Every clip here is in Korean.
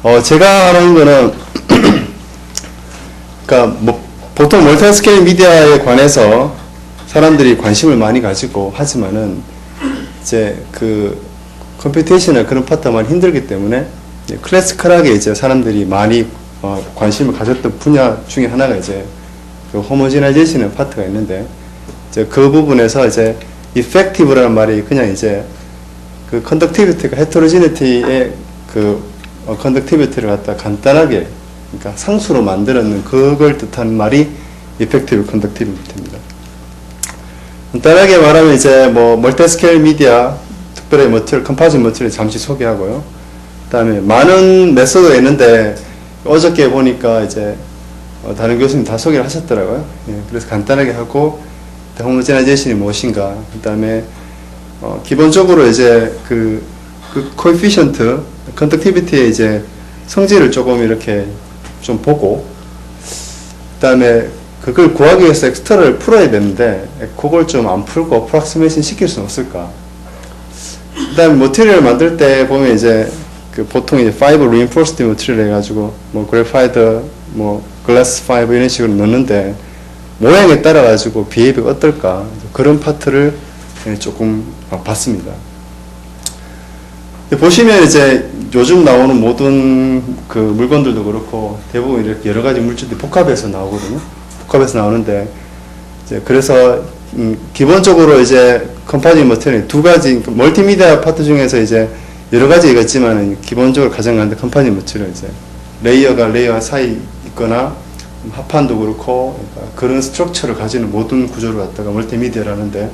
제가 하는 거는, 그러니까 뭐 보통 멀티스케일 미디어에 관해서 사람들이 관심을 많이 가지고 하지만은 이제 그 컴퓨테이션이나 그런 파트가 많이 힘들기 때문에 클래시컬하게 이제 사람들이 많이 관심을 가졌던 분야 중에 하나가 이제 그 호모지나이제이션의 파트가 있는데, 이제 그 부분에서 이제 effective라는 말이 그냥 이제 그 컨덕티비티가 헤테로지니티의 그 컨덕티비티를 갖다 간단하게, 그러니까 상수로 만들었는 그걸 뜻하는 말이 effective conductivity입니다. 간단하게 말하면 이제 뭐 멀티스케일 미디어, 특별히 머티리얼, 컴파짓 머티리얼 잠시 소개하고요. 그다음에 많은 메소드가 있는데 어저께 보니까 이제 다른 교수님 다 소개를 하셨더라고요. 예, 그래서 간단하게 하고, 호모제나이제이션이 무엇인가, 그다음에 기본적으로 이제 그 코에피션트, 컨덕티비티의 이제 성질을 조금 이렇게 좀 보고, 그다음에 그걸 구하기 위해서 엑스트라를 풀어야 되는데 그걸 좀 안 풀고 어프락시메이션 시킬 수는 없을까. 그다음에 머티리얼 만들 때 보면 이제 그 보통 이제 파이버 리인포스드 머티리얼 해가지고 뭐 그래파이트, 뭐 글라스 파이버 이런 식으로 넣는데 모양에 따라 가지고 비헤이비가 어떨까, 그런 파트를 조금 봤습니다. 보시면 이제 요즘 나오는 모든 그 물건들도 그렇고 대부분 이렇게 여러 가지 물질들이 복합해서 나오거든요. 복합해서 나오는데 이제 그래서 기본적으로 이제 컴파짓 머티리얼 두 가지, 멀티미디어 파트 중에서 이제 여러 가지가 있지만 기본적으로 가장 많은 컴파짓 머티리얼, 이제 레이어가 레이어 사이 있거나 합판도 그렇고, 그러니까 그런 스트럭처를 가지는 모든 구조를 갖다가 멀티미디어라는데,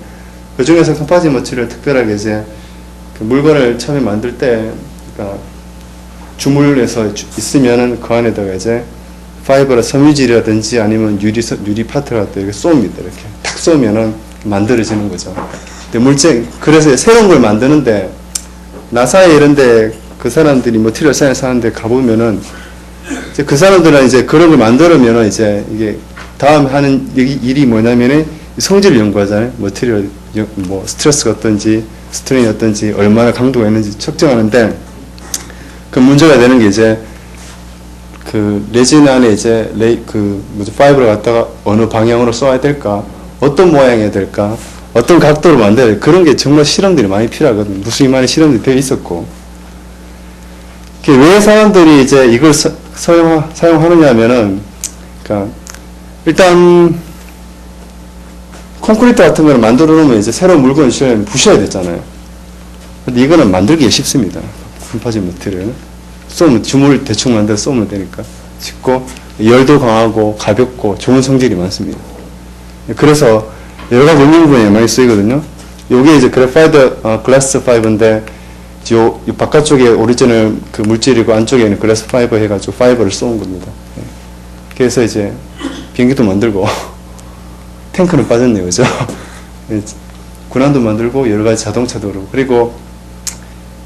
그 중에서 컴파짓 머티리얼 특별하게 이제 그 물건을 처음에 만들 때, 그러니까 주물에서 있으면은 그 안에다가 이제 파이버라 섬유질이라든지 아니면 유리 파트를 갖다 이렇게 쏩니다. 이렇게 탁 쏘면은 만들어지는 거죠. 근데 그래서 새로운 걸 만드는데, 나사에 이런데 그 사람들이 머티리얼 사이언스 하는데 가보면은 이제 그 사람들은 이제 그런 걸 만들면은 이제 이게 다음 하는 일이 뭐냐면은 성질을 연구하잖아요. 머티리얼 뭐 스트레스가 어떤지, 스트레인이 어떤지, 얼마나 강도가 있는지 측정하는데, 그 문제가 되는 게 이제 그 레진 안에 이제 파이버를 갖다가 어느 방향으로 쏘아야 될까, 어떤 모양이 될까, 어떤 각도로 만들어야 돼. 그런 게 정말 실험들이 많이 필요하거든요. 무수히 많은 실험들이 되어 있었고, 왜 사람들이 이제 이걸 사용하느냐 하면은, 그러니까 일단 콘크리트 같은 거를 만들어 놓으면 이제 새로운 물건을 주려면 부셔야 되잖아요. 근데 이거는 만들기 쉽습니다. 컴파짓 머티리얼 쏘면, 주물 대충 만들어 쏘면 되니까 쉽고, 열도 강하고 가볍고 좋은 성질이 많습니다. 그래서 여러 가지 응용 분야에 많이 쓰이거든요. 요게 이제 그래파이트 글라스 파이버인데, 요 바깥쪽에 오리지널 그 물질이고 안쪽에는 글라스 파이버 해가지고 파이버를 쏘은 겁니다. 그래서 이제 비행기도 만들고 탱크는 빠졌네요, 그죠? 군함도 만들고 여러 가지 자동차도 그러고, 그리고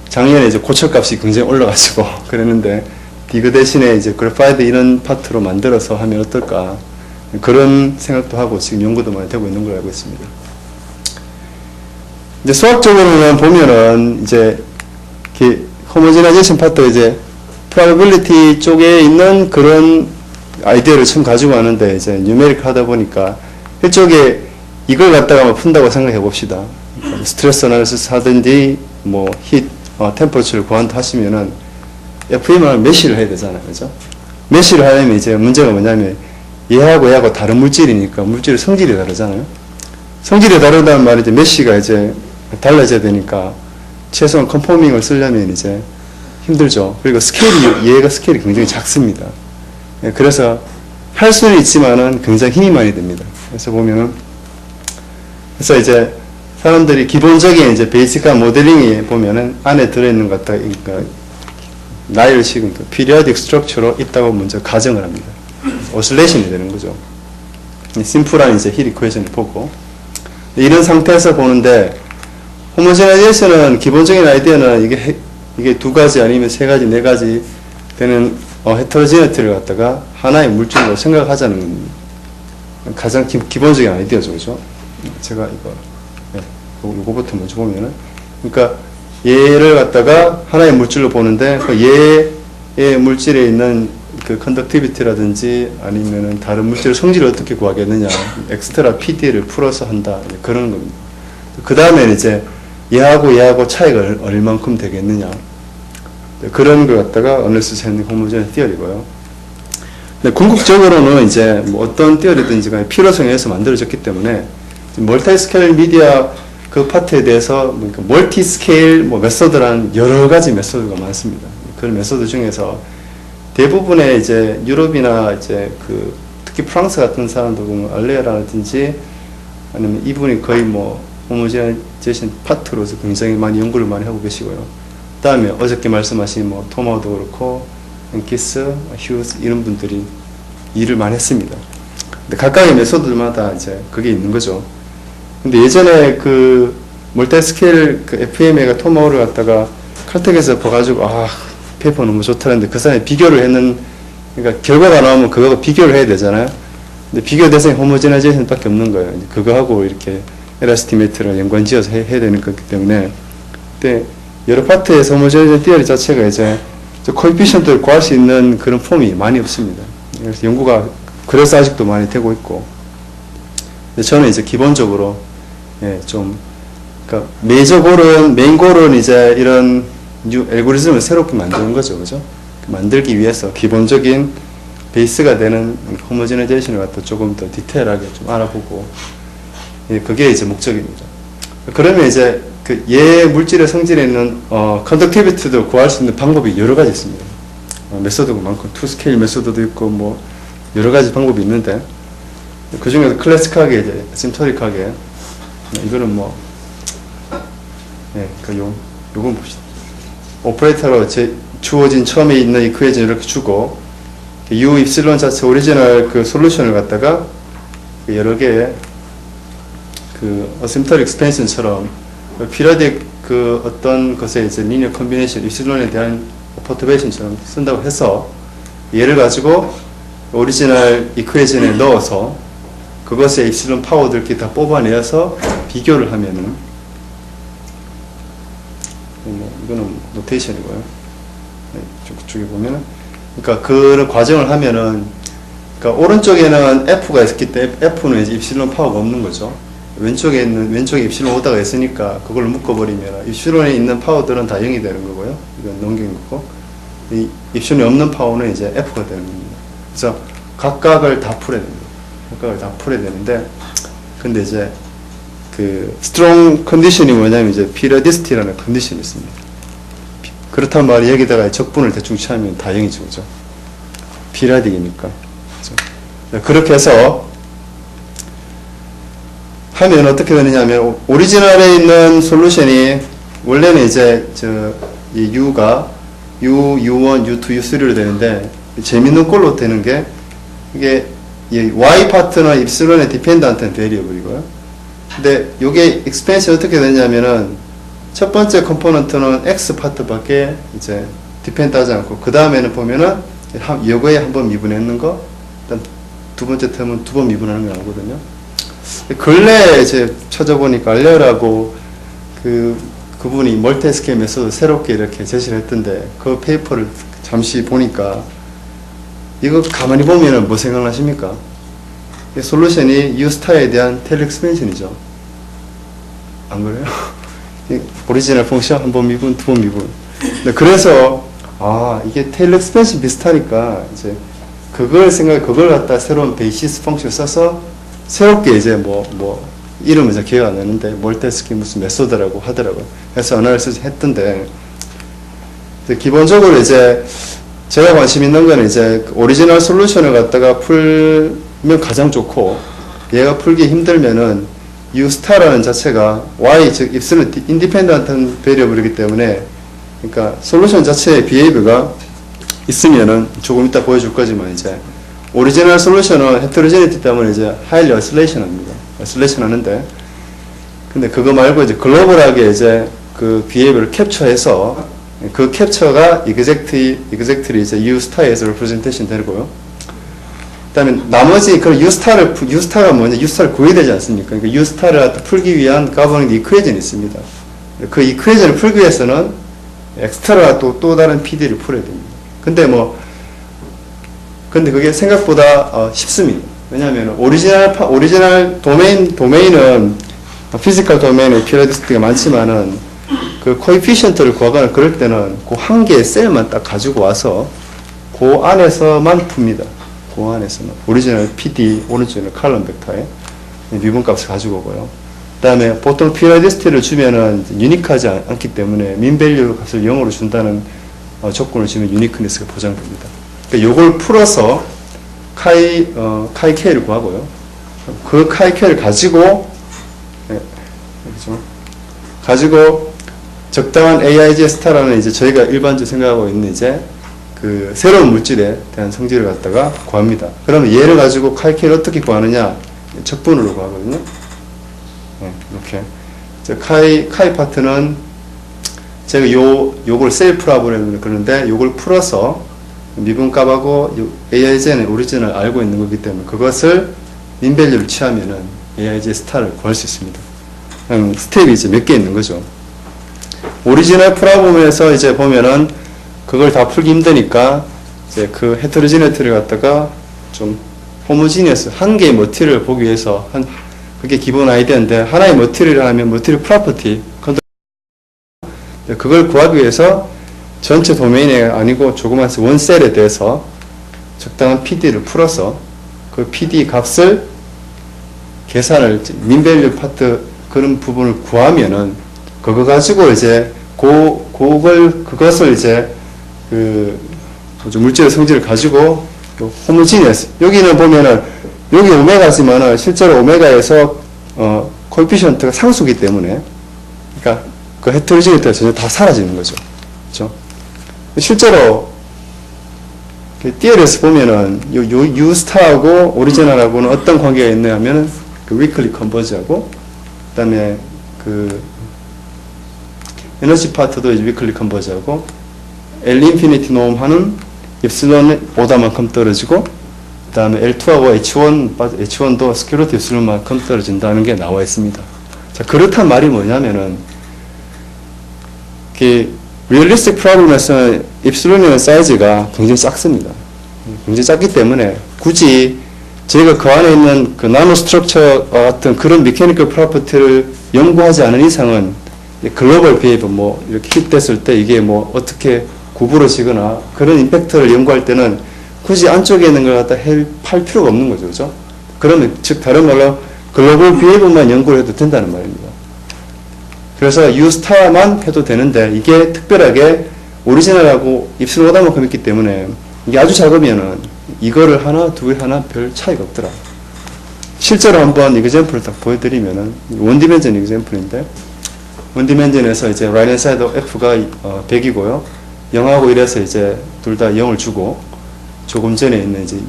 작년에 이제 고철값이 굉장히 올라가지고 그랬는데, 그 대신에 이제 그래파이트 이런 파트로 만들어서 하면 어떨까, 그런 생각도 하고 지금 연구도 많이 되고 있는 걸 알고 있습니다. 이제 수학적으로는 보면은 이제 호모지나이제이션 파트가 이제 probability 쪽에 있는 그런 아이디어를 처음 가지고 왔는데, 이제 뉴메릭 하다 보니까 일종의 이걸 갖다가 푼다고 생각해 봅시다. 스트레스 어나리시스 하든지 뭐 템퍼처를 구한다 하시면은 FEM을 메쉬를 해야 되잖아요, 그죠? 메쉬를 하려면 이제 문제가 뭐냐면 얘하고 다른 물질이니까 물질의 성질이 다르잖아요. 성질이 다르다는 말이 이제 메쉬가 이제 달라져야 되니까 최소한 컨포밍을 쓰려면 이제 힘들죠. 그리고 얘가 스케일이 굉장히 작습니다. 그래서 할 수는 있지만은 굉장히 힘이 많이 듭니다. 그래서 보면은, 그래서 이제 사람들이 기본적인 이제 베이직한 모델링이 보면은 안에 들어있는 것 같다, 그러니까 나일식은 periodic structure로 있다고 먼저 가정을 합니다. 오실레이션이 되는 거죠. 심플한 이제 힐 이퀘이션을 보고, 이런 상태에서 보는데, 호모제나이제이션은 기본적인 아이디어는 이게 두 가지 아니면 세 가지, 네 가지 되는 헤테로지니티를 갖다가 하나의 물질로 생각하자는 가장 기본적인 아이디어죠, 그죠? 제가 요거부터 먼저 보면은, 그러니까 얘를 갖다가 하나의 물질로 보는데, 얘 물질에 있는 그 컨덕티비티라든지 아니면은 다른 물질 성질을 어떻게 구하겠느냐, 엑스트라 PD를 풀어서 한다, 그런 겁니다. 그 다음에 이제 얘하고 차이가 얼만큼 되겠느냐, 그런 걸 갖다가 언레스 샌딩 호모제니스 띠어리고요. 근데 궁극적으로는 이제 뭐 어떤 띠어리든지 간에 필요성에 의해서 만들어졌기 때문에 멀티 스케일 미디어 그 파트에 대해서 멀티 스케일 메소드라는 여러 가지 메소드가 많습니다. 그런 메소드 중에서 대부분의 이제 유럽이나 이제 그 특히 프랑스 같은 사람들 보면 알레라든지 아니면 이분이 거의 호모제니제이션 파트로서 굉장히 많이 연구를 많이 하고 계시고요. 그 다음에 어저께 말씀하신 토마도 그렇고 앤키스, 휴스 이런 분들이 일을 많이 했습니다. 근데 각각의 메소드마다 이제 그게 있는 거죠. 근데 예전에 그 멀티 스케일 그 FMA가 토마호를 갖다가 칼텍에서 봐가지고 페이퍼 너무 좋다는데 그 사람이 비교를 했는, 그러니까 결과가 나오면 그거하고 비교를 해야 되잖아요. 근데 비교 대상이 호모제나이제이션 밖에 없는 거예요. 그거하고 이렇게 에라스티메이트를 연관지어서 해야 되는 거기 때문에. 근데 여러 파트에서 호모제나이제이션 띠어리 자체가 이제 코에피션트를 구할 수 있는 그런 폼이 많이 없습니다. 그래서 연구가 그래서 아직도 많이 되고 있고. 근데 저는 이제 기본적으로 그러니까 메인 골은 이제 이런 알고리즘을 새롭게 만드는 거죠, 그죠? 만들기 위해서 기본적인 베이스가 되는 호모제나이제이션을 갖다 조금 더 디테일하게 좀 알아보고, 그게 이제 목적입니다. 그러면 이제 그 물질의 성질에 있는 컨덕티비티도 구할 수 있는 방법이 여러 가지 있습니다. 메소드가 많고 투 스케일 메소드도 있고 여러 가지 방법이 있는데, 그 중에서 클래식하게 이제 심토릭하게 이거는 요건 봅시다. 오퍼레이터로 주어진 처음에 있는 이퀘이션 이렇게 주고 U 입실론 자체 오리지널 그 솔루션을 갖다가 여러 개의 그 어심토릭 익스펜션처럼 피리어딕 그 어떤 것에 이제 리니어 컨비네이션 입실론에 대한 퍼터베이션처럼 쓴다고 해서 얘를 가지고 오리지널 이퀘이션에 넣어서 그것의 입실론 파워들끼리 다 뽑아내서 비교를 하면은, 이거는 노테이션이고요. 쪽에 보면은, 그러니까 그런 과정을 하면은, 그러니까 오른쪽에는 F가 있기 때문에 F는 이제 입실론 파워가 없는 거죠. 왼쪽에 입실론 오다가 있으니까 그걸 묶어버리면 입실론에 있는 파워들은 다 0이 되는 거고요. 이건 넘기는 거고, 이 입실론이 없는 파워는 이제 F가 되는 겁니다. 그래서 각각을 다 풀어야 됩니다. 각각을 다 풀어야 되는데, 근데 이제 그 스트롱 컨디션이 뭐냐면 이제 피리어디시티라는 컨디션이 있습니다. 그렇단 말이 여기다가 적분을 대충 취하면 다 0이죠, 그죠? 피리어딕이니까. 그죠? 그렇게 해서 하면 어떻게 되느냐면, 오리지널에 있는 솔루션이 원래는 이제 이 U가 U1, U2, U3로 되는데, 재밌는 꼴로 되는 게 이게 이 Y 파트는 입실론의 디펜던트 베리어블이고요. 근데 요게 익스펜션 어떻게 되냐면은 첫 번째 컴포넌트는 X 파트밖에 이제 디펜드하지 않고, 그 다음에는 보면은 요거에 한 번 미분했는 거, 일단 두 번째 텀은 두 번 미분하는 게 나오거든요. 근래에 이제 찾아보니까 알레라고 그분이 멀티스케일 메소드 새롭게 이렇게 제시를 했던데, 그 페이퍼를 잠시 보니까 이거 가만히 보면은 뭐 생각나십니까? 이 솔루션이 U스타에 대한 테일 익스펜션이죠. 안 그래요? 오리지널 펑션 한 번 미분, 두 번 미분. 그래서 이게 테일 익스펜션 비슷하니까 이제 그걸 갖다 새로운 베이시스 펑션 써서 새롭게 이제 이름은 이제 기억 안 나는데 멀티스케일 무슨 메소드라고 하더라고요. 그래서 어나리시스 했던데, 기본적으로 이제 제가 관심 있는 거는 이제 오리지널 솔루션을 갖다가 풀면 가장 좋고, 얘가 풀기 힘들면은 U 스타라는 자체가 Y, 즉 입술은 인디펜던트 베리어블이기 때문에, 그러니까 솔루션 자체의 비헤이브가 있으면은 조금 이따 보여줄 거지만, 이제 오리지널 솔루션은 헤테로제니티 때문에 이제 하일리 어슬레이션 합니다. 어슬레이션 하는데, 근데 그거 말고 이제 글로벌하게 이제 그 비헤이브를 캡처해서 그 캡처가 exactly 이제 U 스타에서 representation 되고요. 그다음에 나머지 그 U스타가 뭐냐, U스타를 구해야 되지 않습니까? 그러니까 U스타를 풀기 위한 governing equation이 있습니다. 그 equation을 풀기 위해서는 엑스트라 또 다른 PD를 풀어야 됩니다. 근데 그게 생각보다 쉽습니다. 왜냐하면 오리지널 도메인은 피지컬 도메인에 피리오디시티가 많지만은 그 코에피션트를 구하거나 그럴 때는 그 한 개의 셀만 딱 가지고 와서 그 안에서만 풉니다. 그 안에서만. 오리지널 PD, 오른쪽에는 칼럼 벡터에 미분값을 가지고 오고요. 그 다음에 보통 피리오디시티를 주면은 유니크하지 않기 때문에 민밸류 값을 0으로 준다는 조건을 주면 유니크니스가 보장됩니다. 그러니까 요걸 풀어서 카이 K를 구하고요. 그 카이 K를 가지고, 그렇죠? 가지고 적당한 AIJ 스타라는 이제 저희가 일반적으로 생각하고 있는 이제 그 새로운 물질에 대한 성질을 갖다가 구합니다. 그러면 얘를 가지고 카이 K를 어떻게 구하느냐? 적분으로 구하거든요. 이렇게. 카이 파트는 제가 요걸 셀프라고 그러는데 요걸 풀어서 미분값하고 AIJ는 오리지널을 알고 있는 거기 때문에 그것을 민밸류를 취하면은 AIJ 스타를 구할 수 있습니다. 스텝이 이제 몇 개 있는 거죠. 오리지널 프라블럼에서 이제 보면은 그걸 다 풀기 힘드니까 이제 그 헤테로지네이티를 갖다가 좀 호모지니어스 한 개의 머티리얼을 보기 위해서 그게 기본 아이디어인데 하나의 머티리얼을 하면 머티리얼 프로퍼티 그걸 구하기 위해서 전체 도메인이 아니고 조그만 원 셀에 대해서 적당한 PD를 풀어서 그 PD 값을 계산을 민밸류 파트 그런 부분을 구하면은 그거 가지고 이제 그것을 이제 그 물질의 성질을 가지고 호모지니어스 여기는 보면은 여기 오메가지만은 실제로 오메가에서 코에피션트가 상수기 때문에 그러니까 그 헤테로지니티가 전혀 다 사라지는 거죠. 그렇죠? 실제로 TL에서 보면은 U 스타하고 오리지널하고는 어떤 관계가 있냐 하면은 그 위클리 컨버지하고 그다음에 그 에너지 파트도 이제 위클리 컨버지하고 L 인피니티 노음하는 입실론 5다만큼 떨어지고 그 다음에 L2하고 H1도 스퀘어루트 입실론만큼 떨어진다는 게 나와 있습니다. 자, 그렇단 말이 뭐냐면은 리얼리스틱 프로블럼에서는 입실론이라는 사이즈가 굉장히 작습니다. 굉장히 작기 때문에 굳이 저희가 그 안에 있는 그 나노 스트럭처와 같은 그런 미케니컬 프로퍼티를 연구하지 않은 이상은 글로벌 비헤이브 이렇게 힛됐을 때 이게 어떻게 구부러지거나 그런 임팩트를 연구할 때는 굳이 안쪽에 있는 걸 갖다 팔 필요가 없는 거죠. 그죠? 그러면 즉 다른 말로 글로벌 비헤이브만 연구를 해도 된다는 말입니다. 그래서 U 스타만 해도 되는데 이게 특별하게 오리지널하고 입술 오다만큼 있기 때문에 이게 아주 작으면은 이거를 하나 두 개 하나 별 차이가 없더라. 실제로 한번 이그젬플을 딱 보여드리면은 원디멘전 이그젬플인데 원디멘전에서 이제 right hand side F가 100이고요. 0하고 1에서 이제 둘 다 0을 주고 조금 전에 있는 이제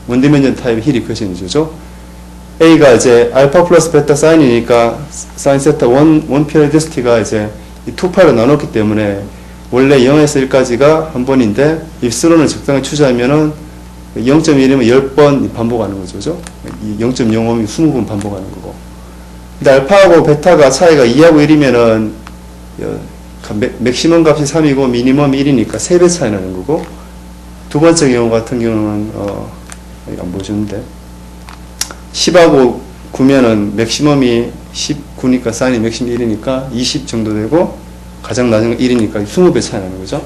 원디멘전 타입 힐 이퀘션이죠. A가 이제 알파 플러스 베타 사인이니까 사인 세타 원 피리오디시티가 이제 이 2파로 나눴기 때문에 원래 0에서 1까지가 한 번인데 입스론을 적당히 추자하면은 0.1이면 10번 반복하는 거죠. 그죠? 0.05면 20번 반복하는 거고. 근데 알파하고 베타가 차이가 2하고 1이면은 맥시멈 값이 3이고 미니멈 1이니까 3배 차이 나는 거고 두 번째 경우 같은 경우는 여기 안 보여주는데 10하고 9면은 맥시멈이 19니까 사인이 맥시멈 1이니까 20 정도 되고 가장 낮은 건 1이니까 20배 차이 나는 거죠.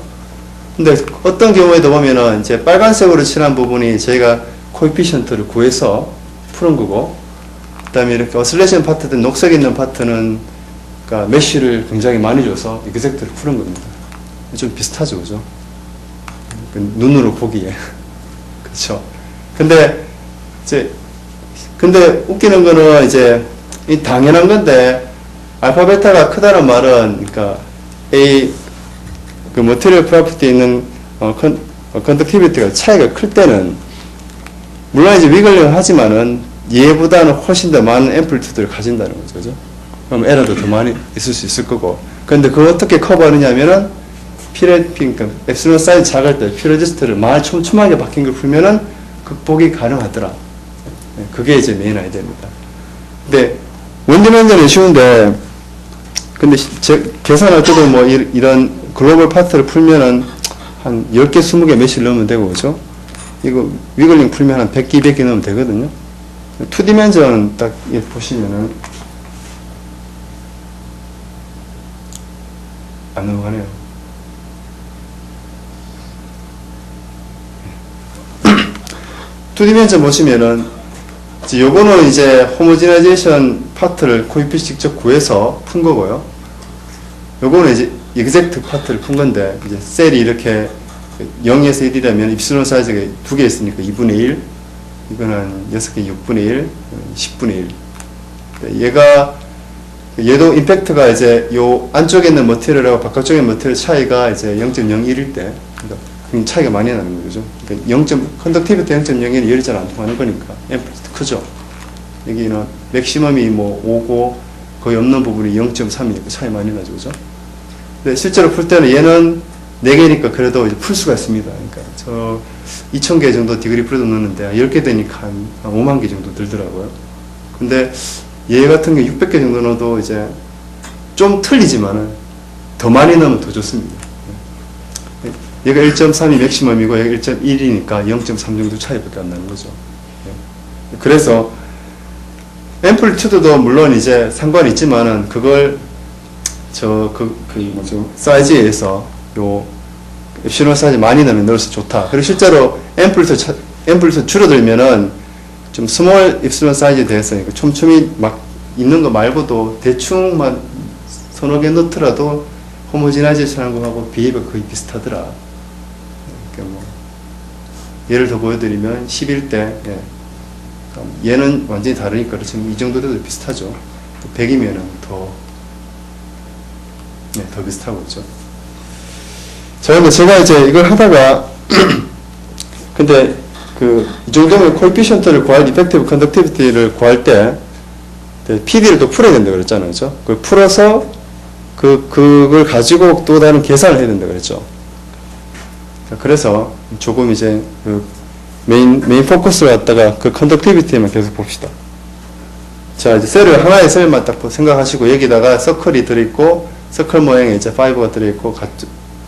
근데 어떤 경우에도 보면은 이제 빨간색으로 칠한 부분이 저희가 코에피션트를 구해서 푸는 거고 그 다음에 이렇게 어슬레이션 파트든 녹색 있는 파트는 그러니까 메쉬를 굉장히 많이 줘서 이그젝트를 푸는 겁니다. 좀 비슷하죠, 그죠? 눈으로 보기에. 그렇죠. 근데 웃기는 거는 이제 이 당연한 건데 알파 베타가 크다는 말은 그러니까 그 머티리얼 프로퍼티 있는 컨덕티비티가 차이가 클 때는 물론 이제 위글링을 하지만은 얘보다는 훨씬 더 많은 앰플리튜드를 가진다는 거죠. 그죠? 그럼 에러도 더 많이 있을 수 있을 거고. 근데 그걸 어떻게 커버하느냐면은 그러니까 엡실론 사이즈 작을 때 피로디스트를 많이 촘촘하게 박힌 걸 풀면은 극복이 가능하더라. 그게 이제 메인 아이디어입니다. 근데 원디멘전은 쉬운데 근데 계산할 때도 이런 글로벌 파트를 풀면은 한 10개, 20개 메시를 넣으면 되고, 그죠? 이거 위글링 풀면 한 100개, 200개 넣으면 되거든요. 2디멘전 딱 보시면은, 안 넘어가네요. 투디멘전 보시면은, 요거는 이제 호모지나이제이션 파트를 코이피시 직접 구해서 푼 거고요. 요거는 이제 exact 파트를 푼 건데, 이제 셀이 이렇게 0에서 1이라면 입실론 사이즈가 2개 있으니까 2분의 1, 이거는 6개 6분의 1, 10분의 1. 얘도 임팩트가 이제 요 안쪽에 있는 머티리얼하고 바깥쪽에 있는 머티리얼 차이가 이제 0.01일 때, 그러니까 차이가 많이 나는 거죠. 그러니까 컨덕티비티 0.01이 열이 잘 안 통하는 거니까 앰플리튜드 크죠. 여기는 맥시멈이 뭐 5고 거의 없는 부분이 0.3이니까 차이 많이 나죠, 그죠? 근데 실제로 풀 때는 얘는 4개니까 그래도 이제 풀 수가 있습니다. 그러니까 저 2,000개 정도 디그리 프리도 넣는데 10개 되니까 한 5만 개 정도 들더라고요. 근데 얘 같은 게 600개 정도 넣어도 이제 좀 틀리지만은 더 많이 넣으면 더 좋습니다. 얘가 1.3이 맥시멈이고 얘가 1.1이니까 0.3 정도 차이밖에 안 나는 거죠. 그래서 앰플리튜드도 물론 이제 상관이 있지만은 그걸 사이즈에 의해서 요 엡실론 사이즈 많이 넣으면 넣을수록 좋다. 그리고 실제로 앰플리튜드 줄어들면은 좀 스몰 입실론 사이즈에 대해서 촘촘히 막 있는 거 말고도 대충만 서너 개 넣더라도 호모지나이제이션한 거하고 비례가 거의 비슷하더라. 그러니까 뭐 예를 더 보여드리면 11대, 예. 얘는 완전히 다르니까 지금 이 정도 돼도 비슷하죠. 100이면은 더 비슷하고 있죠. 자, 근데 제가 이제 이걸 하다가 근데 이 정도면 코에피션트를 구할 이펙티브 컨덕티비티를 구할 때 PD를 또 풀어야 된다 그랬잖아요, 그렇죠? 그걸 풀어서 그걸 가지고 또 다른 계산을 해야 된다 그랬죠. 그래서 조금 이제 메인 포커스를 갖다가 그 컨덕티비티에만 계속 봅시다. 자, 이제 셀을 하나의 셀만 딱 생각하시고 여기다가 서클이 들어있고 서클 모양의 이제 파이버가 들어있고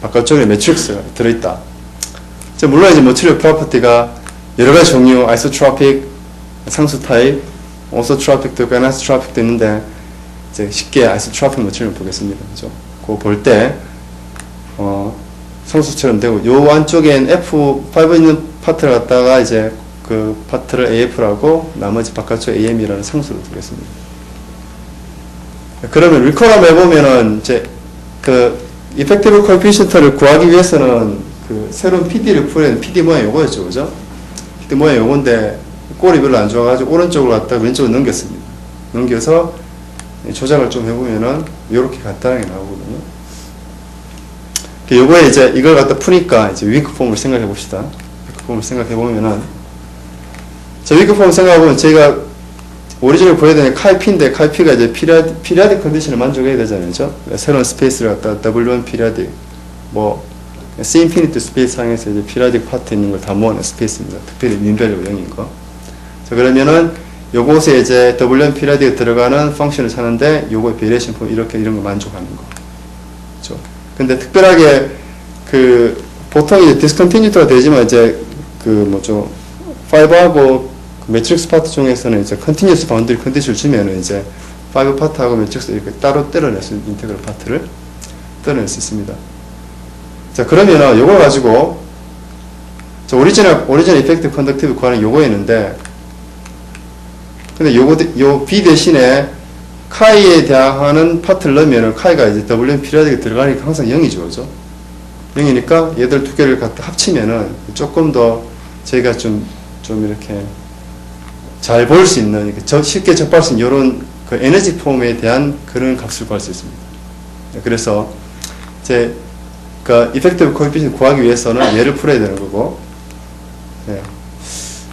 바깥쪽에 매트릭스가 들어있다. 물론 이제 머티리얼 프로퍼티가 여러 가지 종류, 아이소트로픽, 상수 타입, 오소트로픽도 있고 애나소트로픽도 있는데 이제 쉽게 아이소트로픽 머티리얼을 보겠습니다. 그죠? 그거 볼 때 상수처럼 되고 요 안쪽엔 F5 있는 파트를 갖다가 이제 그 파트를 AF라고 나머지 바깥쪽 AM이라는 상수로 두겠습니다. 그러면 리커럼 해보면은 이제 이펙티브 코에피션트를 구하기 위해서는 새로운 PD를 풀어야 PD 모양 요거였죠, 그죠? PD 모양 요건데 꼴이 별로 안 좋아가지고 오른쪽으로 갔다가 왼쪽으로 넘겼습니다. 넘겨서 조작을 좀 해보면은 요렇게 간단하게 나오거든요. 요거에 이제 이걸 갖다 푸니까 이제 위크폼을 생각해 봅시다. 위크폼을 생각해 보면은 위크폼을 생각해보면 저희가 오리지널 보여야 되는 카이피인데 카이피가 이제 피리아딕 컨디션을 만족해야 되잖아요, 그죠? 새로운 스페이스를 갖다 W1 피리아딕 C 인피니트 스페이스 상에서 이제 피리아딕 파트 있는 걸 다 모아낸 스페이스입니다. 특별히 민별로 0인 거. 자, 그러면은 요곳에 이제 W1 피리아딕에 들어가는 펑션을 찾는데 요거의 베리에이션 폼 이런 거 만족하는 거. 그죠? 근데 특별하게 보통 이제 디스컨티뉴티가 되지만 이제 파이브하고 매트릭스 파트 중에서는 이제 컨티뉴스 바운더리 컨디션을 주면은 이제 파이브 파트하고 매트릭스 이렇게 따로 떼어낼 수 있는 인테그럴 파트를 떼어낼 수 있습니다. 자, 그러면은 요거 가지고 오리지널 이펙티브 컨덕티브 구하는 요거였는데 근데 요 B 대신에 카이에 대항하는 파트를 넣으면은 카이가 이제 WM 피리아딕에 들어가니까 항상 0이죠, 그죠? 0이니까 얘들 두 개를 갖다 합치면은 조금 더 저희가 좀 이렇게 잘 볼 수 있는, 쉽게 접할 수 있는 이런 에너지 폼에 대한 그런 값을 구할 수 있습니다. 그래서 이펙티브 코에피션트 구하기 위해서는 얘를 풀어야 되는 거고,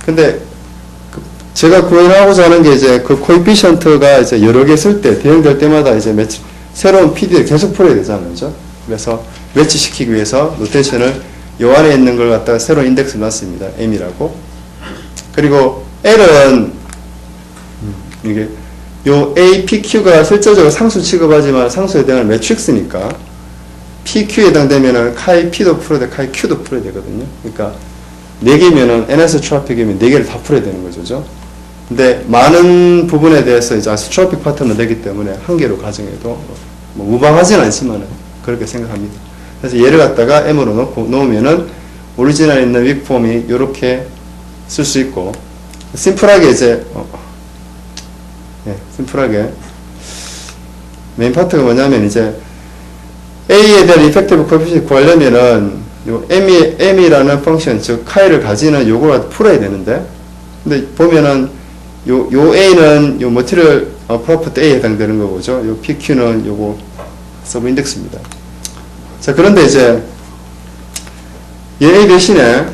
근데 제가 구현하고자 하는 게 이제 코에피션트가 이제 여러 개 쓸 때, 대응될 때마다 이제 새로운 PD를 계속 풀어야 되잖아요, 그죠? 그래서 매치시키기 위해서 노테이션을 요 안에 있는 걸 갖다가 새로운 인덱스를 놨습니다. M이라고. 그리고 L은 이게 요 A, P, Q가 실질적으로 상수 취급하지만 상수에 대한 매트릭스니까 PQ에 해당되면은 카이 P도 풀어야 돼, 카이 Q도 풀어야 되거든요. 그러니까 4개면은 NS트로픽이면 4개를 다 풀어야 되는 거죠. 그죠? 근데 많은 부분에 대해서 이제 아이소트로픽 파트는 되기 때문에 한 개로 가정해도 뭐 무방하지는 않지만은 그렇게 생각합니다. 그래서 얘를 갖다가 M으로 놓으면은 오리지널 있는 윅 폼이 이렇게 쓸 수 있고, 심플하게 이제 심플하게 메인 파트가 뭐냐면 이제 A에 대한 이펙티브 코에피션트 구하려면은 요 M이라는 펑션, 즉 카이를 가지는 요걸 풀어야 되는데, 근데 보면은 요 A는 요 머티리얼 프로퍼티 A에 해당되는 거죠. 요 PQ는 요거 서브 인덱스입니다. 자, 그런데 이제 얘 A 대신에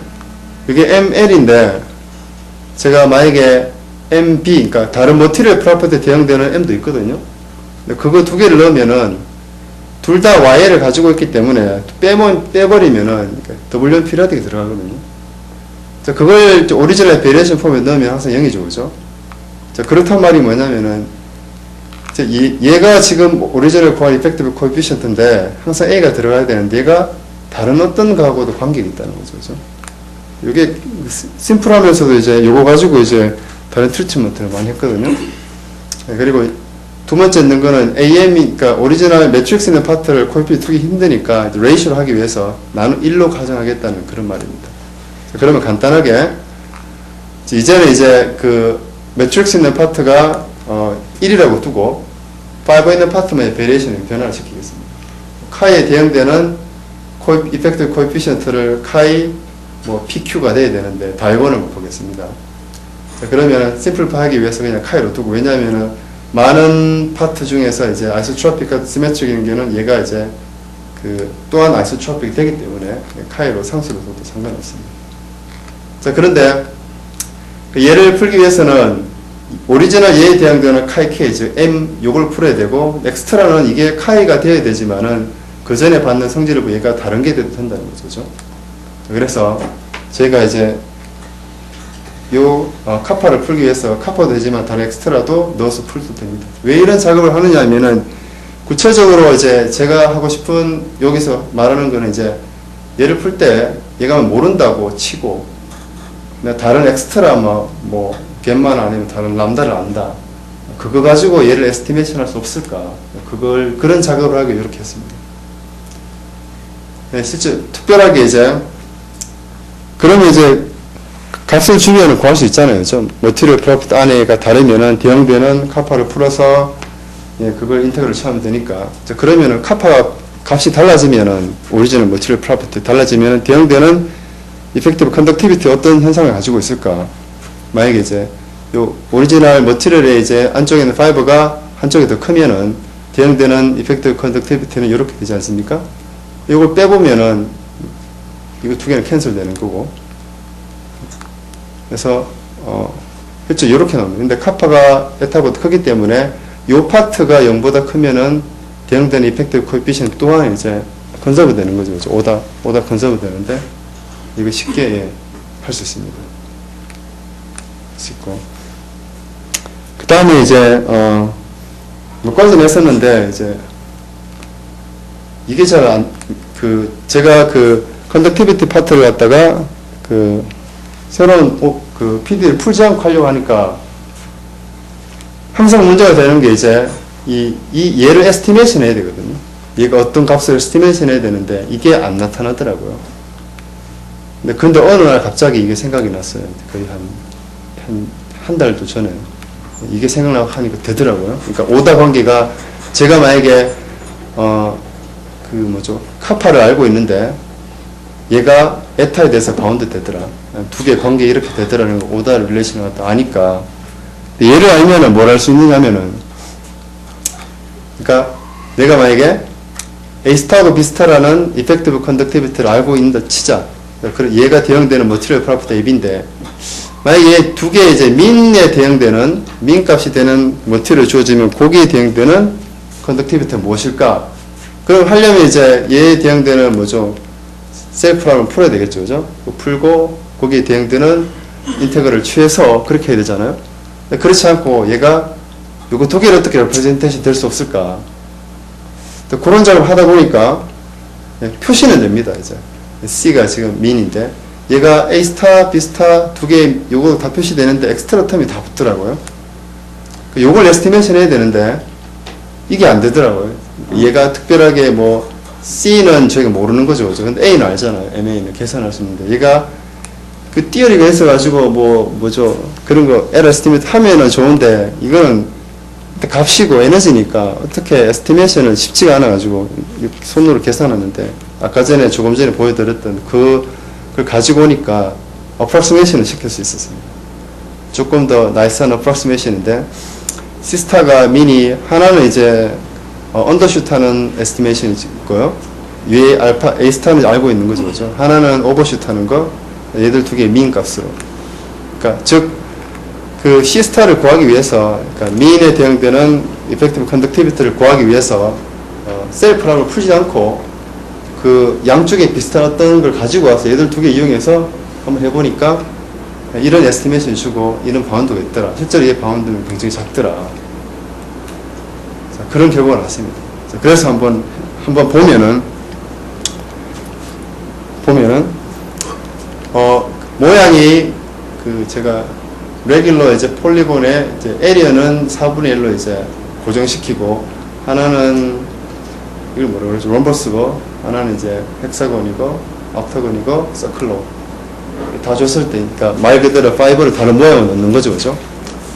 이게 ML인데 제가 만약에 MB, 그러니까 다른 머티리얼 프로퍼티에 대응되는 M도 있거든요. 근데 그거 두 개를 넣으면은 둘 다 YL을 가지고 있기 때문에 빼버리면은 WM 피리어드가 들어가거든요. 자, 그걸 오리지널 베리에이션 폼에 넣으면 항상 0이죠, 그죠? 자, 그렇단 말이 뭐냐면은 얘가 지금 오리지널 구할 이펙티브 코에피션트인데 항상 A가 들어가야 되는데 얘가 다른 어떤 거하고도 관계가 있다는 거죠, 그죠? 이게 심플하면서도 이제 요거 가지고 이제 다른 트리트먼트를 많이 했거든요. 네, 그리고 두 번째 있는 거는 AM이, 그러니까 오리지널 매트릭스 있는 파트를 코에피션트 두기 힘드니까 레이쇼를 하기 위해서 나는 1로 가정하겠다는 그런 말입니다. 자, 그러면 간단하게 이제는 이제 그 매트릭스 있는 파트가 1이라고 두고 파이버 있는 파트만의 베리에이션을 변화를 시키겠습니다. 카이에 대응되는 이펙티브 코에피션트를 카이 뭐 PQ가 돼야 되는데 다이곤을 못 보겠습니다. 자, 그러면 심플파하기 위해서 그냥 카이로 두고, 왜냐하면은 많은 파트 중에서 이제 아이소트로픽과 시메트릭인 경우는 얘가 이제 그 또한 아이소트로픽이 되기 때문에 카이로 상수로 둬도 상관없습니다. 자, 그런데 얘를 풀기 위해서는 오리지널 얘에 대응되는 카이 K, 즉 M 요걸 풀어야 되고, 엑스트라는 이게 카이가 되어야 되지만은 그 전에 받는 성질을 얘가 다른 게 돼도 된다는 거죠. 그래서 저희가 이제 요 카파를 풀기 위해서 카파도 되지만 다른 엑스트라도 넣어서 풀도 됩니다. 왜 이런 작업을 하느냐 하면은 구체적으로 이제 제가 하고 싶은 여기서 말하는 거는 이제 얘를 풀 때 얘가 모른다고 치고 다른 엑스트라 뭐 겐만 아니면 다른 람다를 안다, 그거 가지고 얘를 에스티메이션 할 수 없을까, 그런 작업을 하기 이렇게 했습니다. 네, 실제 특별하게 이제 그러면 이제 값을 주면은 구할 수 있잖아요. 좀 머티리얼 프로퍼티 안에가 다르면은 대응되는 카파를 풀어서 그걸 인테그럴 취하면 되니까. 자, 그러면은 카파 값이 달라지면은 오리지널 머티리얼 프로퍼티 달라지면은 대응되는 이펙티브 컨덕티비티 어떤 현상을 가지고 있을까? 만약에 이제 요 오리지널 머티리얼의 이제 안쪽에 있는 파이버가 한쪽이 더 크면은 대응되는 이펙티브 컨덕티비티는 이렇게 되지 않습니까? 이걸 빼보면은 이거 두 개는 캔슬 되는 거고. 그래서 그렇죠, 이렇게 나옵니다. 근데 카파가 에타보다 크기 때문에 요 파트가 0보다 크면은 대응되는 이펙티브 코에피션트 또한 이제 컨서브 되는 거죠. 그렇죠? 오다 컨서브 되는데 이거 쉽게 할 수 있습니다. 있고. 그 다음에 이제 몇 가지 냈었는데 이제 이게 잘 제가 컨덕티비티 파트를 갖다가 새로운 PD를 풀지 않고 하려고 하니까 항상 문제가 되는 게 이제 얘를 에스티메이션 해야 되거든요. 얘가 어떤 값을 에스티메이션 해야 되는데 이게 안 나타나더라고요. 근데 어느 날 갑자기 이게 생각이 났어요. 거의 한 달도 전에 이게 생각나고 하니까 되더라고요. 그러니까 오다 관계가 제가 만약에 카파를 알고 있는데 얘가 에타에 대해서 바운드 되더라, 두 개 관계 이렇게 되더라는 거, 오다 릴레이션을 갖다 아니까. 얘를 알면은 뭘 할 수 있느냐면은, 그러니까 내가 만약에 A스타하고 B스타라는 이펙티브 컨덕티비티를 알고 있는다 치자. 얘가 대응되는 머티리얼 프로퍼티 AB인데 만약에 얘 두 개 이제 민에 대응되는 민 값이 되는 머티리얼을 주어지면 거기에 대응되는 컨덕티비티가 무엇일까? 그럼 하려면 이제 얘에 대응되는 셀프라면 풀어야 되겠죠, 그죠? 풀고 거기에 대응되는 인테그럴을 취해서 그렇게 해야 되잖아요. 그렇지 않고 얘가 요거 두 개를 어떻게 레프레젠테이션 될 수 없을까? 그런 작업을 하다 보니까 표시는 됩니다. 이제 C가 지금 민인데 얘가 A 스타, B 스타 두 개 요거 다 표시되는데 엑스트라 텀이 다 붙더라고요. 요걸 에스티메이션 해야 되는데 이게 안 되더라고요. 얘가 특별하게 뭐 C는 저희가 모르는 거죠. 근데 A는 알잖아요. MA는 계산할 수 있는데 얘가 그 띠어리가 있어가지고 뭐죠 그런 거 에러 에스티메이트 하면은 좋은데 이거는 값이고 에너지니까 어떻게 에스티메이션은 쉽지가 않아가지고 손으로 계산하는데 아까 전에 조금 전에 보여드렸던 그걸 가지고 오니까 어프락시메이션을 시킬 수 있었습니다. 조금 더 나이스한 어프락시메이션인데 시스타가 미니 하나는 이제 언더슛하는 에스티메이션이 있고요. 위에 알파 A 스타는 알고 있는 거죠, 그죠? 하나는 오버슛하는 거. 얘들 두 개의 민 값으로. 그러니까 즉 그 C 스타를 구하기 위해서, 그러니까 민에 대응되는 이펙티브 컨덕티비티를 구하기 위해서 셀 프로그램을 풀지 않고 그 양쪽에 비슷한 어떤 걸 가지고 와서 얘들 두 개 이용해서 한번 해보니까 이런 에스티메이션 주고 이런 바운드가 있더라. 실제로 이 바운드는 굉장히 작더라. 자, 그런 결과가 났습니다. 자, 그래서 한번 보면은 모양이 그 제가 레귤러 이제 폴리곤의 이제 에리어는 4분의 1로 이제 고정시키고 하나는 이걸 뭐라고 그러죠? 롬버스고 하나는 이제 헥사곤이고 옥타곤이고 서클로 다 줬을 때, 그러니까 말 그대로 파이버를 다른 모양을 넣는 거죠, 그죠?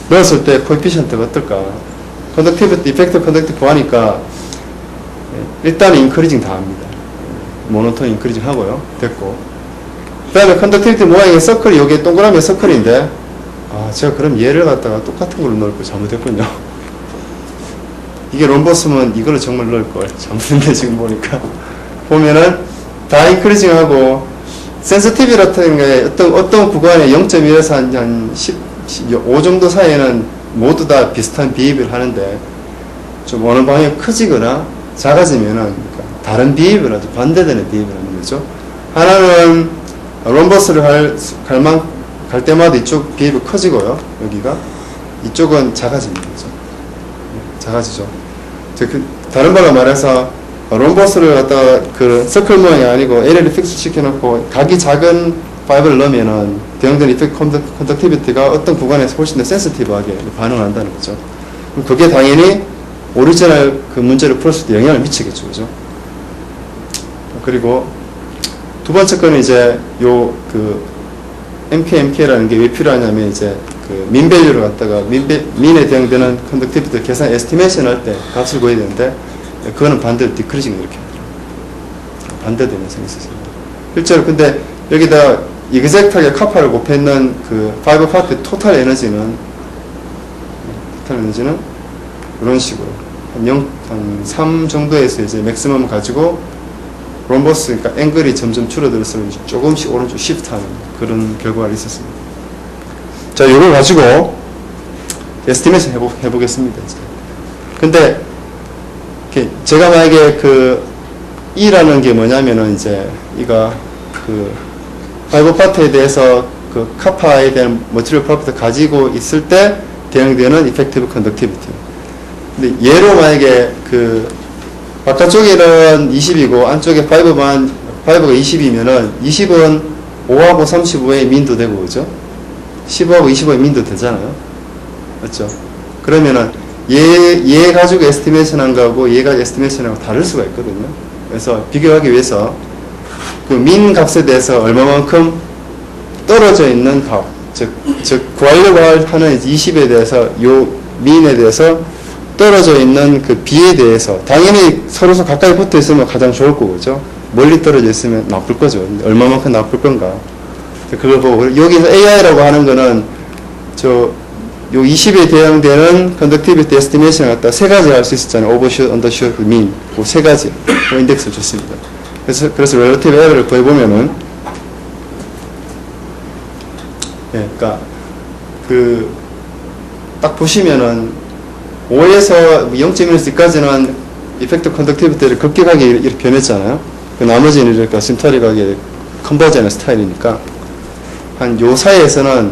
넣었을 때 코에피션트가 어떨까? 컨덕티비티, 이펙트 컨덕티브 구하니까 일단 인크리징 다 합니다. 모노톤 인크리징 하고요. 됐고. 그 다음에 컨덕티비티 모양의 서클이 여기 동그라미 서클인데 제가 그럼 얘를 갖다가 똑같은 걸로 넣을 거 잘못했군요. 이게 롬버스면 이걸로 정말 넣을 걸 잘못했네. 지금 보면은 다 인크리징 하고 센서티비 같은 게 어떤 구간에 0.1에서 한 15 정도 사이에는 모두 다 비슷한 비입을 하는데 좀 어느 방향이 커지거나 작아지면은 그러니까 다른 비입을 하죠. 반대되는 비입을 하는 거죠. 하나는 롬버스를 갈 때마다 이쪽 비입이 커지고요. 여기가 이쪽은 작아집니다. 그죠? 작아지죠. 다른 말로 말해서 롬버스를 갖다가 그 서클 모양이 아니고 LL을 픽스 시켜놓고 각이 작은 파이브를 넣으면은 대응된 이펙트 컨덕티비티가 어떤 구간에서 훨씬 더 센시티브하게 반응한다는 거죠. 그럼 그게 당연히 오리지널 그 문제를 풀었을 때 영향을 미치겠죠. 그죠? 그리고 두 번째 거는 이제 MK라는 게 왜 필요하냐면 이제 그 민밸류를 갖다가 민에 대응되는 컨덕티비티 계산 에스티메이션 할 때 값을 구해야 되는데 그거는 반대로 디크리징 이렇게 반대되는 생이 있었습니다. 실제로 근데 여기다 이그젝트하게 카파를 곱했는 그 파이버 파트 토탈 에너지는 이런 식으로 한 3 정도에서 이제 맥시멈 가지고 롬버스, 그러니까 앵글이 점점 줄어들어서 조금씩 오른쪽 시프트하는 그런 결과가 있었습니다. 자, 이걸 가지고 에스티메이션 해보겠습니다. 이제. 근데 제가 만약에 그 E라는 게 뭐냐면은 이제 이가 그 파이버 파트에 대해서 그 카파에 대한 머티리얼 프로퍼티 가지고 있을 때 대응되는 이펙티브 컨덕티비티. 근데 얘로 만약에 그 바깥쪽에는 20이고 안쪽에 파이버가 20이면은 20은 5하고 35의 민도 되고 그죠? 15하고 25의 민도 되잖아요. 맞죠? 그러면은 얘 가지고 에스티메이션 한 거하고 얘가 에스티메이션하고 다를 수가 있거든요. 그래서 비교하기 위해서 그 민 값에 대해서 얼마만큼 떨어져 있는 값, 즉 구하려고 하는 20에 대해서 요 민에 대해서 떨어져 있는 그 B에 대해서 당연히 서로 가까이 붙어 있으면 가장 좋을 거고, 그죠? 멀리 떨어져 있으면 나쁠 거죠. 얼마만큼 나쁠 건가. 그걸 보고, 여기서 AI라고 하는 거는 요 20에 대응되는 컨덕티비티 에스티메이션 갖다 세 가지 할 수 있었잖아요. 오버슛, 언더슛, 민. 그 세 가지 인덱스를 줬습니다. 그래서 렐러티브 에러를 구해보면은, 그러니까 딱 보시면은 5에서 0.1까지는 이펙트 컨덕티비티를 급격하게 이렇게 변했잖아요. 그 나머지는 이렇게 심터리하게 컨버전의 스타일이니까 한 요 사이에서는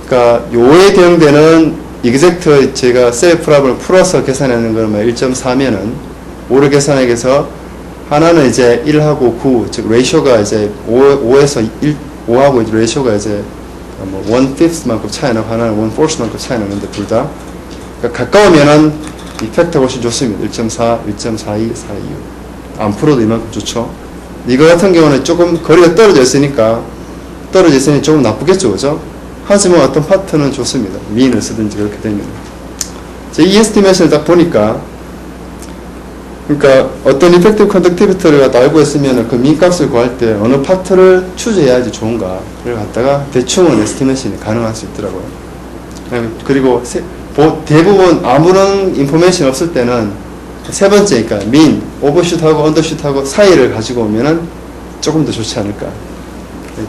그러니까 요에 대응되는 이그젝트 제가 셀 프로블을 풀어서 계산하는 거는 1.4면은 5를 계산하기 위해서 하나는 이제 1하고 9, 즉 레이쇼가 이제 5에서 5하고 이제 레이쇼가 이제 뭐 1/5만큼 차이 나고 하나는 1/4만큼 차이 나는데 둘 다 그러니까 가까우면은 이 팩터가 훨씬 좋습니다. 1.4, 1.42, 426. 안 풀어도 이만큼 좋죠. 이거 같은 경우는 조금 거리가 떨어져 있으니 조금 나쁘겠죠, 그죠? 하지만 어떤 파트는 좋습니다. 미인을 쓰든지 그렇게 되면. 이 에스티메이션을 딱 보니까, 그러니까 어떤 이펙티브 컨덕티비티를 알고 있으면 그 민 값을 구할 때 어느 파트를 추저해야지 좋은가를 갖다가 대충은 에스티메이션이 가능할 수 있더라고요. 그리고 대부분 아무런 인포메이션 없을 때는 세 번째, 그러니까 민, 오버슛하고 언더슛하고 사이를 가지고 오면은 조금 더 좋지 않을까.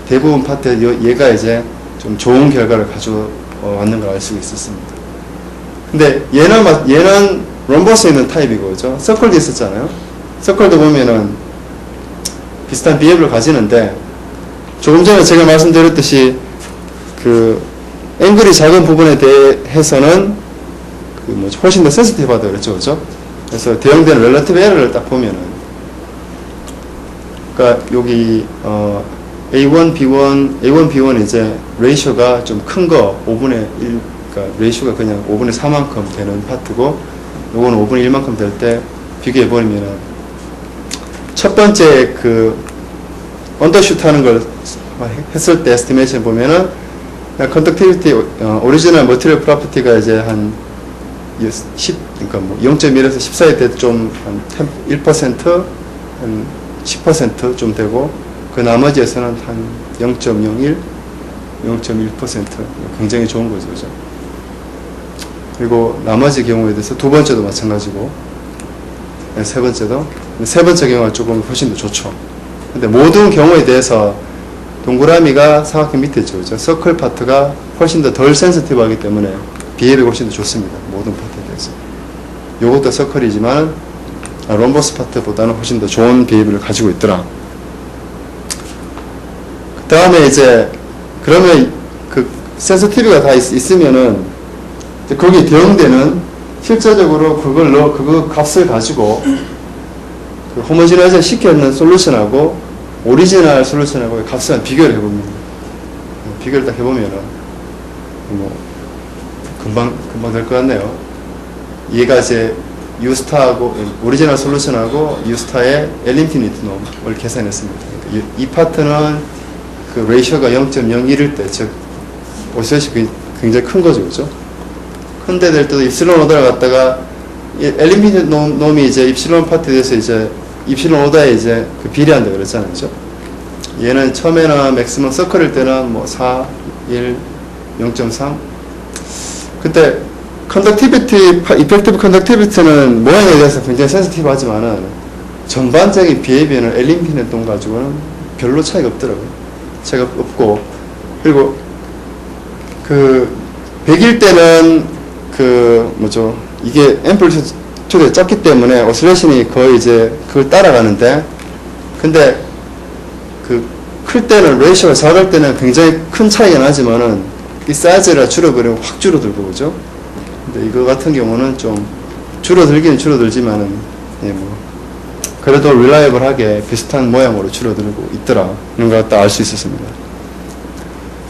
대부분 파트에 얘가 이제 좀 좋은 결과를 가져왔는 걸 알 수 있었습니다. 근데 얘는 럼버스에 있는 타입이고, 그죠? 서클도 있었잖아요. 서클도 보면은 비슷한 비협을 가지는데, 조금 전에 제가 말씀드렸듯이 그 앵글이 작은 부분에 대해서는 훨씬 더 센시티브하다고 그랬죠, 그죠? 그래서 대응되는 렐러티브 에러를 딱 보면은, 그러니까 여기 A1, B1 이제 레이쇼가 좀 큰 거 5분의 1, 그러니까 레이쇼가 그냥 5분의 4만큼 되는 파트고, 요거는 5분의 1만큼 될 때 비교해 보면은 첫 번째 그 언더슛 하는 걸 했을 때 에스티메이션 보면은 컨덕티비티 오리지널 머티리얼 프로퍼티가 이제 한 10, 그러니까 뭐 0.1에서 10 사이 때 좀 한 1%, 한 10% 좀 되고, 그 나머지에서는 한 0.01, 0.1% 굉장히 좋은 거죠, 그죠? 그리고 나머지 경우에 대해서 두 번째도 마찬가지고, 세 번째 경우가 조금 훨씬 더 좋죠. 근데 모든 경우에 대해서 동그라미가 사각형 밑에 있죠, 그죠? 서클 파트가 훨씬 더 덜 센시티브하기 때문에 비협이 훨씬 더 좋습니다. 모든 파트에 대해서. 요것도 서클이지만 럼버스 파트보다는 훨씬 더 좋은 비협을 가지고 있더라. 그 다음에 이제 그러면 그 센시티브가 다 있으면은 거기에 대응되는 실제적으로 그거 값을 가지고 그 호모지나이즈 시켜있는 솔루션하고 오리지널 솔루션하고 값을 비교를 해봅니다. 비교를 딱 해보면은 뭐 금방 될 것 같네요. 얘가 이제 U스타하고 오리지널 솔루션하고 U스타의 L-인피니트 놈을 계산했습니다. 그러니까 이 파트는 그 레이쇼가 0.01일 때, 즉 오시렛이 굉장히 큰 거죠, 그죠? 큰데 될 때도 입실론 오다를 갖다가 L-인피니트 놈이 이제 입실론 파트에 대해서 이제 입실론 오다에 이제 그 비례한다 그랬잖아요, 그죠? 얘는 처음에는 맥시멈 서클일 때는 뭐 4, 1, 0.3. 그때 이펙티브 컨덕티비티는 모양에 대해서 굉장히 센시티브 하지만은 전반적인 비헤비어는 L-인피니트 놈 가지고는 별로 차이가 없더라고요. 차이가 없고, 그리고 그 100일 때는 이게 앰플리튜드가 작기 때문에 오실레이션이 거의 이제 그걸 따라가는데, 근데 클 때는 레이쇼가 작을 때는 굉장히 큰 차이가 나지만은 이 사이즈가 줄어버리면 확 줄어들고, 그죠? 근데 이거 같은 경우는 좀 줄어들기는 줄어들지만은, 예, 그래도 릴라이블하게 비슷한 모양으로 줄어들고 있더라. 이런 걸 딱 알 수 있었습니다.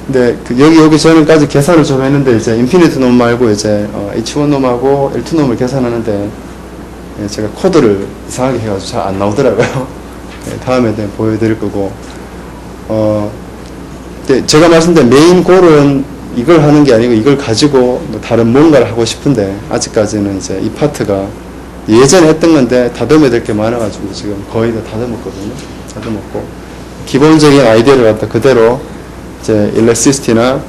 근데 여기 전까지 계산을 좀 했는데, 이제 인피니트 놈 말고 이제 H1 놈하고 L2 놈을 계산하는데, 예, 제가 코드를 이상하게 해가지고 잘 안 나오더라고요. 예, 다음에 보여드릴 거고, 제가 말씀드린 메인 골은 이걸 하는 게 아니고 이걸 가지고 뭐 다른 뭔가를 하고 싶은데, 아직까지는 이제 이 파트가 예전에 했던 건데 다듬어야 될 게 많아가지고 지금 거의 다 다듬었거든요. 다듬었고, 기본적인 아이디어를 갖다 그대로 이제 일렉시스티나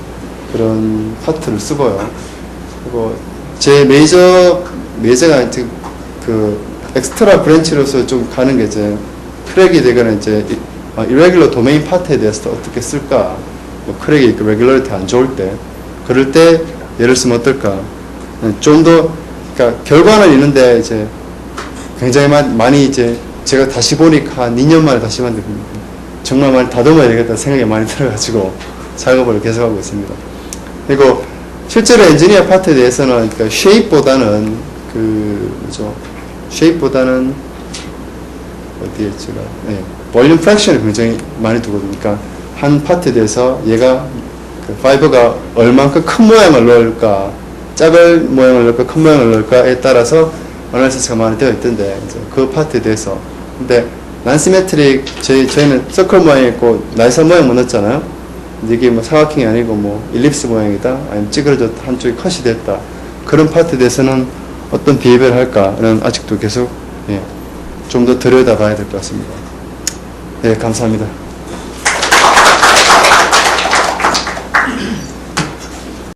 그런 파트를 쓰고요. 그리고 제 메이저가 이제 그 엑스트라 브랜치로서 좀 가는 게 이제 크랙이 되거나 이제 irregular 도메인 파트에 대해서 어떻게 쓸까, 크랙이 레귤러리티 안 좋을 때, 그럴 때 예를 쓰면 어떨까. 좀 더, 그러니까 결과는 있는데 이제 굉장히 많이 이제 제가 다시 보니까 한 2년 만에 다시 봤는데 정말 많이 다듬어야 되겠다 생각이 많이 들어가지고 작업을 계속하고 있습니다. 그리고 실제로 엔지니어 파트에 대해서는 그러니까 쉐입보다는 DH가. 예. 볼륨 프랙션을 굉장히 많이 두거든요. 그러니까 한 파트에 대해서 얘가 그 파이버가 얼만큼 큰 모양을 넣을까, 작은 모양을 넣을까, 큰 모양을 넣을까에 따라서 어널리시스가 많이 되어 있던데, 이제 그 파트에 대해서. 근데 난시메트릭, 저희는 서클 모양이있고 나이스 모양만 넣었잖아요. 근데 이게 뭐 사각형이 아니고 뭐 일립스 모양이다, 아니면 찌그러졌다, 한쪽이 컷이 됐다, 그런 파트에 대해서는 어떤 비해를 할까는 아직도 계속 좀 더 들여다봐야 될 것 같습니다. 네, 감사합니다.